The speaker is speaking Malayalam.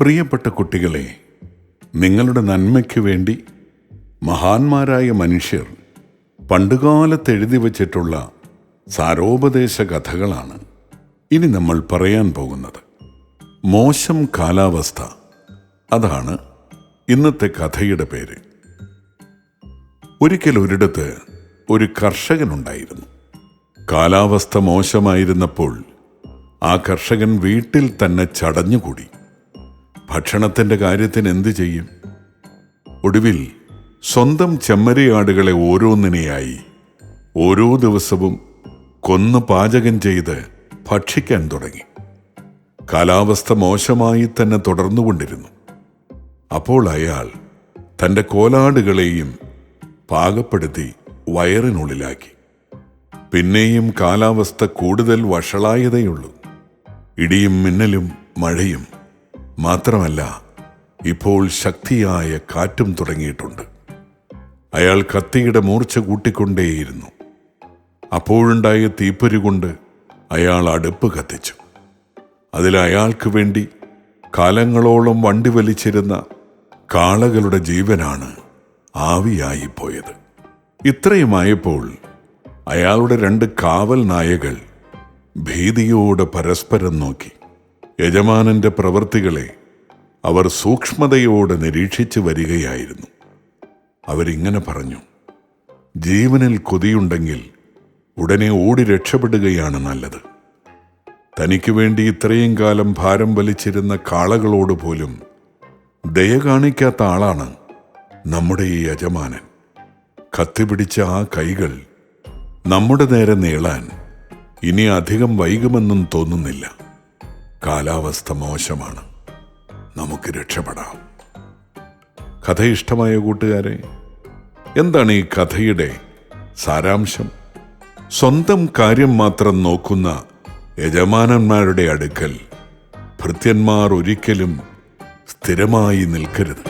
പ്രിയപ്പെട്ട കുട്ടികളെ, നിങ്ങളുടെ നന്മയ്ക്ക് വേണ്ടി മഹാന്മാരായ മനുഷ്യർ പണ്ടുകാലത്ത് എഴുതി വച്ചിട്ടുള്ള സാരോപദേശ കഥകളാണ് ഇനി നമ്മൾ പറയാൻ പോകുന്നത്. മോശം കാലാവസ്ഥ, അതാണ് ഇന്നത്തെ കഥയുടെ പേര്. ഒരിക്കൽ ഒരിടത്ത് ഒരു കർഷകനുണ്ടായിരുന്നു. കാലാവസ്ഥ മോശമായിരുന്നപ്പോൾ ആ കർഷകൻ വീട്ടിൽ തന്നെ ചടഞ്ഞുകൂടി. ഭക്ഷണത്തിൻ്റെ കാര്യത്തിന് എന്തു ചെയ്യും? ഒടുവിൽ സ്വന്തം ചെമ്മരിയാടുകളെ ഓരോന്നിനെയായി ഓരോ ദിവസവും കൊന്നു പാചകം ചെയ്ത് ഭക്ഷിക്കാൻ തുടങ്ങി. കാലാവസ്ഥ മോശമായി തന്നെ തുടർന്നുകൊണ്ടിരുന്നു. അപ്പോൾ അയാൾ തൻ്റെ കോലാടുകളെയും പാകപ്പെടുത്തി വയറിനുള്ളിലാക്കി. പിന്നെയും കാലാവസ്ഥ കൂടുതൽ വഷളായതേയുള്ളൂ. ഇടിയും മിന്നലും മഴയും മാത്രമല്ല, ഇപ്പോൾ ശക്തിയായ കാറ്റും തുടങ്ങിയിട്ടുണ്ട്. അയാൾ കത്തിയുടെ മൂർച്ച കൂട്ടിക്കൊണ്ടേയിരുന്നു. അപ്പോഴുണ്ടായ തീപ്പൊരി കൊണ്ട് അയാൾ അടുപ്പ് കത്തിച്ചു. അതിൽ അയാൾക്ക് വേണ്ടി കാലങ്ങളോളം വണ്ടി വലിച്ചിരുന്ന കാളകളുടെ ജീവനാണ് ആവിയായിപ്പോയത്. ഇത്രയുമായപ്പോൾ അയാളുടെ 2 കാവൽ നായകൾ ഭീതിയോടെ പരസ്പരം നോക്കി. യജമാനന്റെ പ്രവൃത്തികളെ അവർ സൂക്ഷ്മതയോടെ നിരീക്ഷിച്ചു വരികയായിരുന്നു. അവരിങ്ങനെ പറഞ്ഞു: ജീവനിൽ കൊതിയുണ്ടെങ്കിൽ ഉടനെ ഓടി രക്ഷപ്പെടുകയാണ് നല്ലത്. തനിക്ക് വേണ്ടി ഇത്രയും കാലം ഭാരം വലിച്ചിരുന്ന കാളകളോട് പോലും ദയ കാണിക്കാത്ത ആളാണ് നമ്മുടെ ഈ യജമാനൻ. കത്തിപിടിച്ച ആ കൈകൾ നമ്മുടെ നേരെ നീളാൻ ഇനി അധികം വൈകുമെന്നും തോന്നുന്നില്ല. കാലാവസ്ഥ മോശമാണ്, നമുക്ക് രക്ഷപ്പെടാം. കഥ ഇഷ്ടമായ കൂട്ടുകാരെ, എന്താണ് ഈ കഥയുടെ സാരാംശം? സ്വന്തം കാര്യം മാത്രം നോക്കുന്ന യജമാനന്മാരുടെ അടുക്കൽ ഭൃത്യന്മാർ ഒരിക്കലും സ്ഥിരമായി നിൽക്കരുത്.